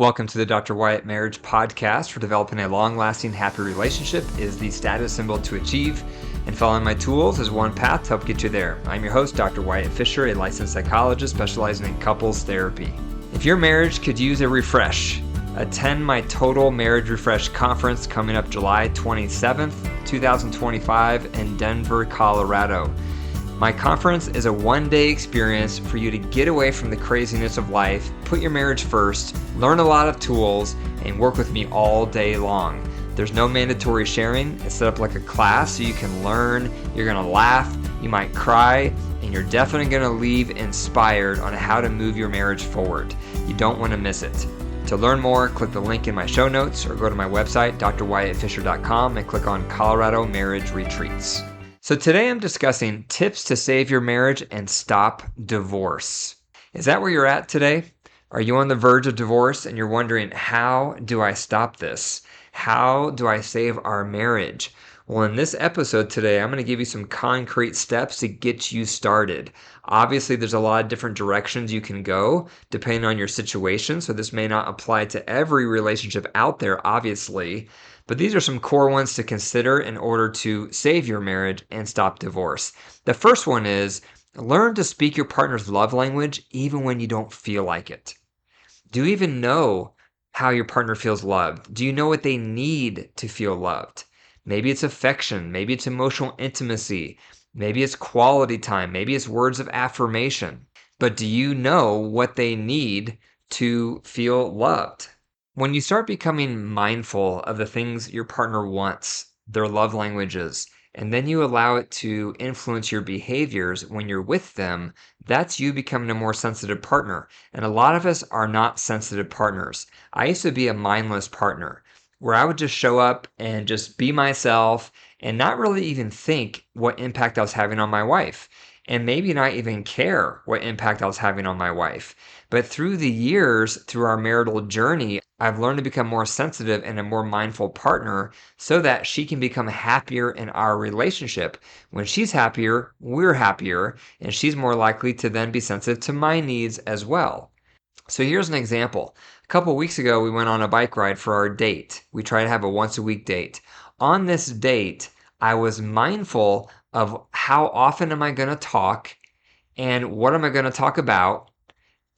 Welcome to the Dr. Wyatt Marriage Podcast. For developing a long-lasting, happy relationship is the status symbol to achieve, and following my tools is one path to help get you there. I'm your host, Dr. Wyatt Fisher, a licensed psychologist specializing in couples therapy. If your marriage could use a refresh, attend my Total Marriage Refresh Conference coming up July 27th, 2025 in Denver, Colorado. My conference is a one-day experience for you to get away from the craziness of life, put your marriage first, learn a lot of tools, and work with me all day long. There's no mandatory sharing. It's set up like a class so you can learn, you're going to laugh, you might cry, and you're definitely going to leave inspired on how to move your marriage forward. You don't want to miss it. To learn more, click the link in my show notes or go to my website, drwyattfisher.com, and click on Colorado Marriage Retreats. So today I'm discussing tips to save your marriage and stop divorce. Is that where you're at today? Are you on the verge of divorce and you're wondering, how do I stop this? How do I save our marriage? Well, in this episode today, I'm going to give you some concrete steps to get you started. Obviously, there's a lot of different directions you can go depending on your situation. So this may not apply to every relationship out there, obviously. But these are some core ones to consider in order to save your marriage and stop divorce. The first one is learn to speak your partner's love language even when you don't feel like it. Do you even know how your partner feels loved? Do you know what they need to feel loved? Maybe it's affection. Maybe it's emotional intimacy. Maybe it's quality time. Maybe it's words of affirmation. But do you know what they need to feel loved? When you start becoming mindful of the things your partner wants, their love languages, and then you allow it to influence your behaviors when you're with them, that's you becoming a more sensitive partner. And a lot of us are not sensitive partners. I used to be a mindless partner where I would just show up and just be myself and not really even think what impact I was having on my wife. And maybe not even care what impact I was having on my wife. But through the years, through our marital journey, I've learned to become more sensitive and a more mindful partner so that she can become happier in our relationship. When she's happier, we're happier, and she's more likely to then be sensitive to my needs as well. So here's an example. A couple weeks ago, we went on a bike ride for our date. We try to have a once-a-week date. On this date, I was mindful of how often am I going to talk and what am I going to talk about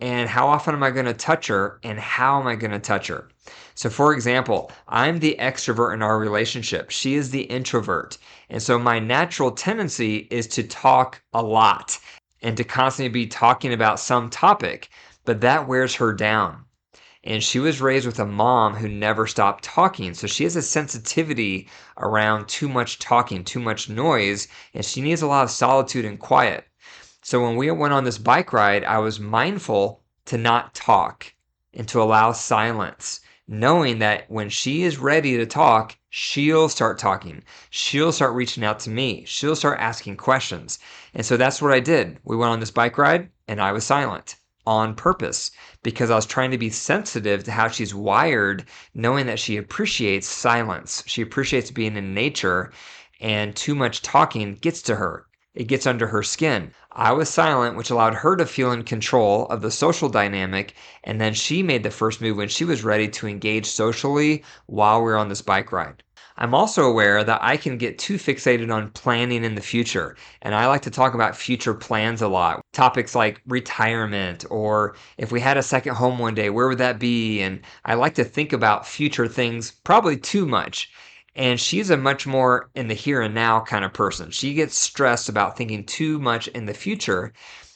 and how often am I going to touch her and how am I going to touch her. So for example, I'm the extrovert in our relationship. She is the introvert. And so my natural tendency is to talk a lot and to constantly be talking about some topic, but that wears her down. And she was raised with a mom who never stopped talking. So she has a sensitivity around too much talking, too much noise, and she needs a lot of solitude and quiet. So when we went on this bike ride, I was mindful to not talk and to allow silence, knowing that when she is ready to talk, she'll start talking. She'll start reaching out to me. She'll start asking questions. And so that's what I did. We went on this bike ride and I was silent on purpose because I was trying to be sensitive to how she's wired, knowing that she appreciates silence. She appreciates being in nature, and too much talking gets to her. It gets under her skin. I was silent, which allowed her to feel in control of the social dynamic, and then she made the first move when she was ready to engage socially while we were on this bike ride. I'm also aware that I can get too fixated on planning in the future, and I like to talk about future plans a lot. Topics like retirement, or if we had a second home one day, where would that be? And I like to think about future things probably too much. And she's a much more in the here and now kind of person. She gets stressed about thinking too much in the future.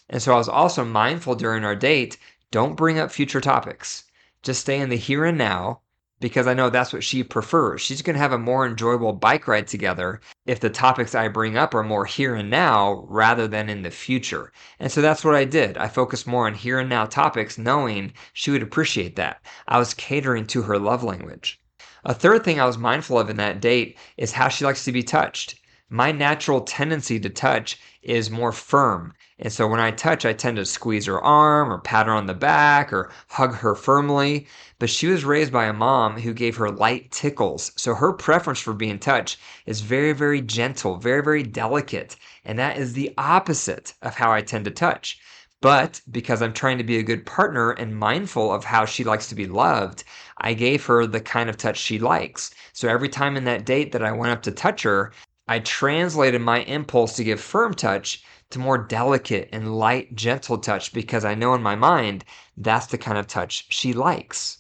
And so I was also mindful during our date, don't bring up future topics. Just stay in the here and now, because I know that's what she prefers. She's going to have a more enjoyable bike ride together if the topics I bring up are more here and now rather than in the future. And so that's what I did. I focused more on here and now topics, knowing she would appreciate that. I was catering to her love language. A third thing I was mindful of in that date is how she likes to be touched. My natural tendency to touch is more firm. And so when I touch, I tend to squeeze her arm or pat her on the back or hug her firmly. But she was raised by a mom who gave her light tickles. So her preference for being touched is very, very gentle, very, very delicate. And that is the opposite of how I tend to touch. But because I'm trying to be a good partner and mindful of how she likes to be loved, I gave her the kind of touch she likes. So every time in that date that I went up to touch her, I translated my impulse to give firm touch to more delicate and light, gentle touch because I know in my mind that's the kind of touch she likes.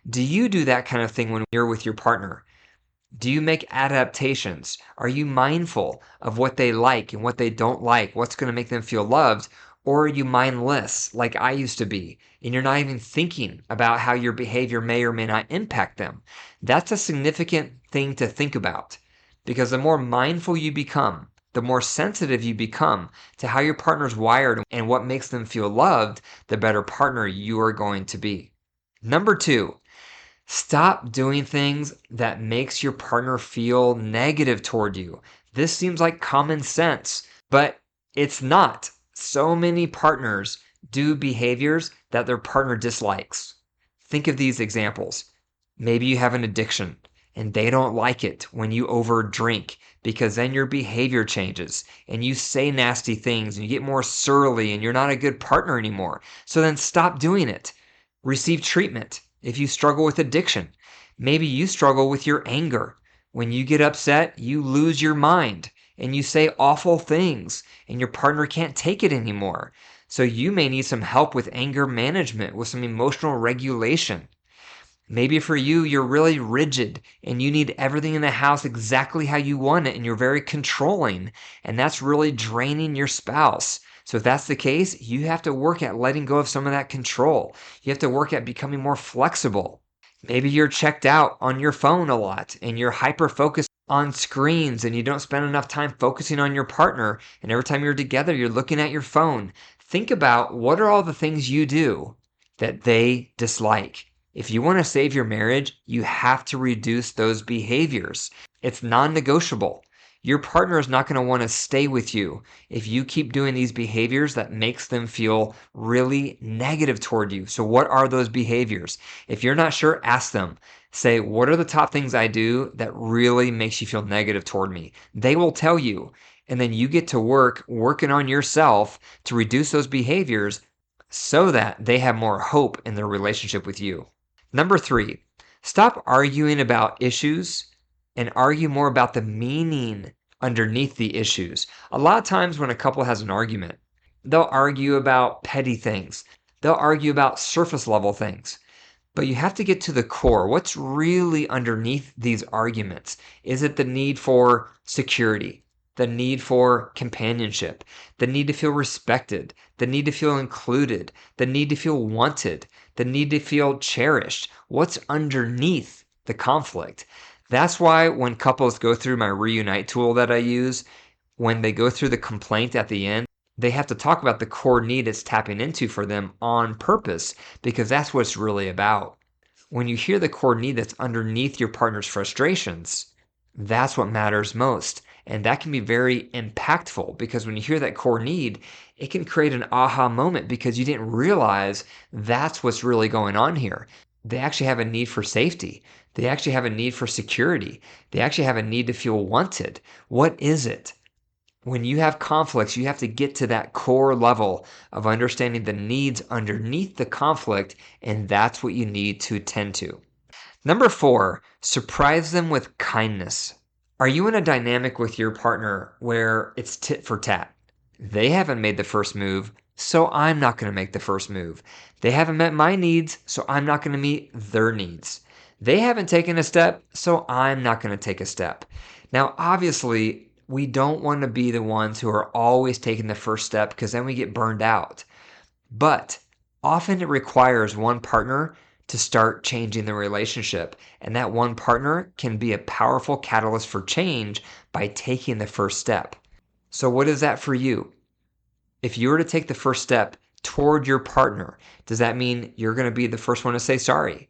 Do you do that kind of thing when you're with your partner? Do you make adaptations? Are you mindful of what they like and what they don't like? What's going to make them feel loved? Or are you mindless like I used to be? And you're not even thinking about how your behavior may or may not impact them. That's a significant thing to think about because the more mindful you become, the more sensitive you become to how your partner's wired and what makes them feel loved, the better partner you are going to be. Number 2, stop doing things that makes your partner feel negative toward you. This seems like common sense, but it's not. So many partners do behaviors that their partner dislikes. Think of these examples. Maybe you have an addiction and they don't like it when you overdrink because then your behavior changes and you say nasty things and you get more surly and you're not a good partner anymore. So then stop doing it. Receive treatment. If you struggle with addiction, maybe you struggle with your anger. When you get upset, you lose your mind and you say awful things and your partner can't take it anymore. So you may need some help with anger management, with some emotional regulation. Maybe for you, you're really rigid and you need everything in the house exactly how you want it and you're very controlling and that's really draining your spouse. So if that's the case, you have to work at letting go of some of that control. You have to work at becoming more flexible. Maybe you're checked out on your phone a lot and you're hyper focused on screens and you don't spend enough time focusing on your partner. And every time you're together, you're looking at your phone. Think about what are all the things you do that they dislike. If you want to save your marriage, you have to reduce those behaviors. It's non-negotiable. Your partner is not going to want to stay with you if you keep doing these behaviors that makes them feel really negative toward you. So what are those behaviors? If you're not sure, ask them. Say, what are the top things I do that really makes you feel negative toward me? They will tell you. And then you get to working on yourself to reduce those behaviors so that they have more hope in their relationship with you. Number 3, stop arguing about issues and argue more about the meaning underneath the issues. A lot of times when a couple has an argument, they'll argue about petty things. They'll argue about surface level things. But you have to get to the core. What's really underneath these arguments? Is it the need for security? The need for companionship, the need to feel respected, the need to feel included, the need to feel wanted, the need to feel cherished. What's underneath the conflict? That's why when couples go through my Reignite tool that I use, when they go through the complaint at the end, they have to talk about the core need it's tapping into for them on purpose, because that's what it's really about. When you hear the core need that's underneath your partner's frustrations, that's what matters most. And that can be very impactful because when you hear that core need, it can create an aha moment because you didn't realize that's what's really going on here. They actually have a need for safety. They actually have a need for security. They actually have a need to feel wanted. What is it? When you have conflicts, you have to get to that core level of understanding the needs underneath the conflict, and that's what you need to attend to. Number 4, surprise them with kindness. Are you in a dynamic with your partner where it's tit for tat? They haven't made the first move, so I'm not going to make the first move. They haven't met my needs, so I'm not going to meet their needs. They haven't taken a step, so I'm not going to take a step. Now, obviously, we don't want to be the ones who are always taking the first step because then we get burned out. But often it requires one partner to start changing the relationship. And that one partner can be a powerful catalyst for change by taking the first step. So what is that for you? If you were to take the first step toward your partner, does that mean you're going to be the first one to say sorry?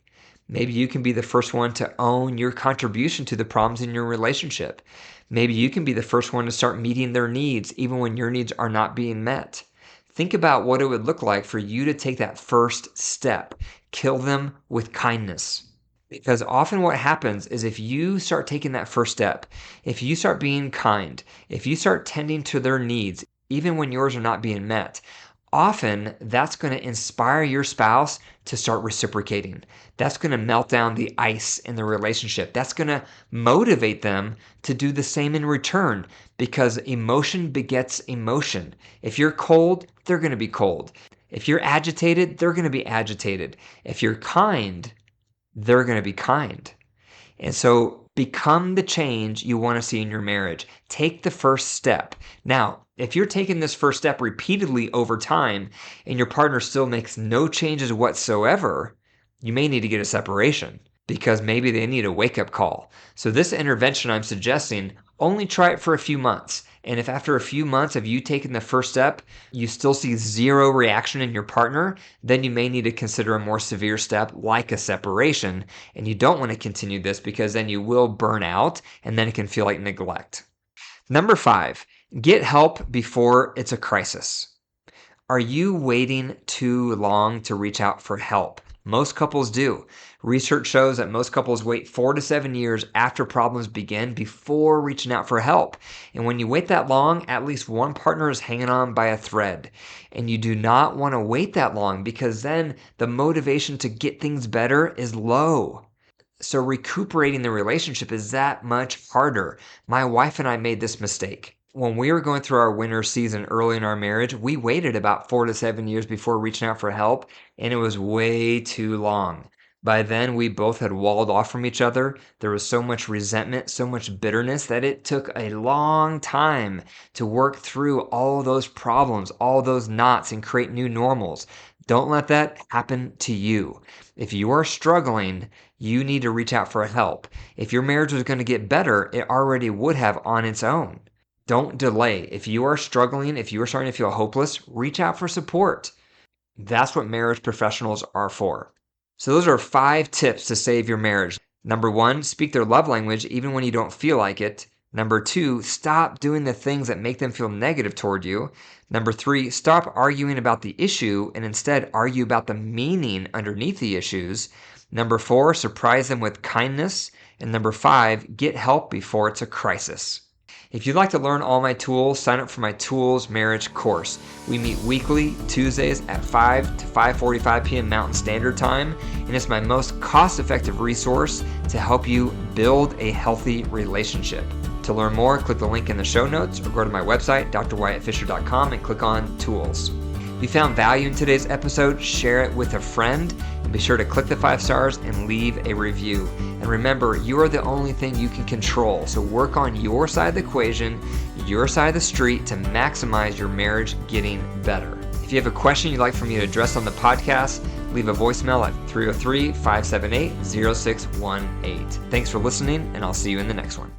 Maybe you can be the first one to own your contribution to the problems in your relationship. Maybe you can be the first one to start meeting their needs even when your needs are not being met. Think about what it would look like for you to take that first step. Kill them with kindness. Because often what happens is if you start taking that first step, if you start being kind, if you start tending to their needs, even when yours are not being met, often that's going to inspire your spouse to start reciprocating. That's going to melt down the ice in the relationship. That's going to motivate them to do the same in return, because emotion begets emotion. If you're cold, they're going to be cold. If you're agitated, they're going to be agitated. If you're kind, they're going to be kind. And so become the change you want to see in your marriage. Take the first step. Now, if you're taking this first step repeatedly over time and your partner still makes no changes whatsoever, you may need to get a separation, because maybe they need a wake-up call. So this intervention I'm suggesting, only try it for a few months. And if after a few months of you taking the first step, you still see zero reaction in your partner, then you may need to consider a more severe step like a separation. And you don't want to continue this, because then you will burn out and then it can feel like neglect. Number 5, get help before it's a crisis. Are you waiting too long to reach out for help? Most couples do. Research shows that most couples wait 4 to 7 years after problems begin before reaching out for help. And when you wait that long, at least one partner is hanging on by a thread. And you do not want to wait that long, because then the motivation to get things better is low. So recuperating the relationship is that much harder. My wife and I made this mistake. When we were going through our winter season early in our marriage, we waited about 4 to 7 years before reaching out for help, and it was way too long. By then, we both had walled off from each other. There was so much resentment, so much bitterness, that it took a long time to work through all those problems, all those knots, and create new normals. Don't let that happen to you. If you are struggling, you need to reach out for help. If your marriage was going to get better, it already would have on its own. Don't delay. If you are struggling, if you are starting to feel hopeless, reach out for support. That's what marriage professionals are for. So those are 5 tips to save your marriage. Number 1, speak their love language even when you don't feel like it. Number 2, stop doing the things that make them feel negative toward you. Number 3, stop arguing about the issue and instead argue about the meaning underneath the issues. Number 4, surprise them with kindness. And number 5, get help before it's a crisis. If you'd like to learn all my tools, sign up for my Tools Marriage course. We meet weekly, Tuesdays at 5 to 5:45 p.m. Mountain Standard Time, and it's my most cost-effective resource to help you build a healthy relationship. To learn more, click the link in the show notes or go to my website, drwyattfisher.com, and click on Tools. If you found value in today's episode, share it with a friend, and be sure to click the 5 stars and leave a review. And remember, you are the only thing you can control, so work on your side of the equation, your side of the street, to maximize your marriage getting better. If you have a question you'd like for me to address on the podcast, leave a voicemail at 303-578-0618. Thanks for listening, and I'll see you in the next one.